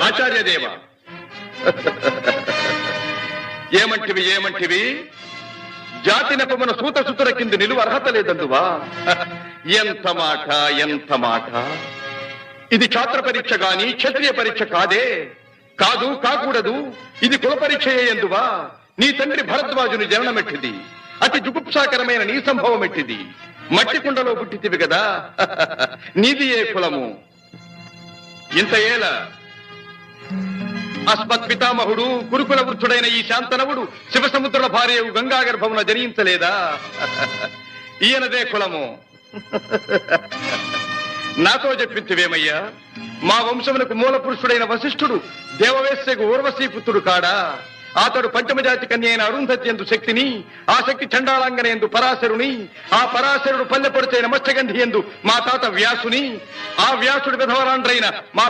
ఆచార్యదేవ ఏమంటివి జాతి నెపమున సూత సుతుల కింది నిలువ అర్హత లేదందువా? ఎంత మాట! ఇది ఛాత్ర పరీక్ష గాని క్షత్రియ పరీక్ష కాదే. కాకూడదు. ఇది కుల పరీక్ష ఎందువా? నీ తండ్రి భరద్వాజుని జననమెట్టిది. అతి జుగుప్సాకరమైన నీ సంభవం ఎట్టిది. మట్టి కుండలో పుట్టితివి కదా. నీది ఏ కులము? ఇంత ఏల అస్మత్ పితామహుడు గురుకుల వృద్ధుడైన ఈ శాంతనవుడు శివసముద్రుల భార్యవు గంగా గర్భమున జనించలేదా? ఈయనదే కులము. నాతో చెప్పించివేమయ్యా? మా వంశమునకు మూల పురుషుడైన వశిష్ఠుడు దేవవేశ్యకు ఊర్వశీపుత్రుడు కాడా? అతడు పంచమజాతి కన్య అయిన అరుంధతి ఎందు శక్తిని, ఆ శక్తి చండాళంగన ఎందు పరాశరుని, ఆ పరాశరుడు పల్లెపొడిచైన మత్స్యగంధి ఎందు మా తాత వ్యాసుని, ఆ వ్యాసుడి విధవరాండ్రైన మా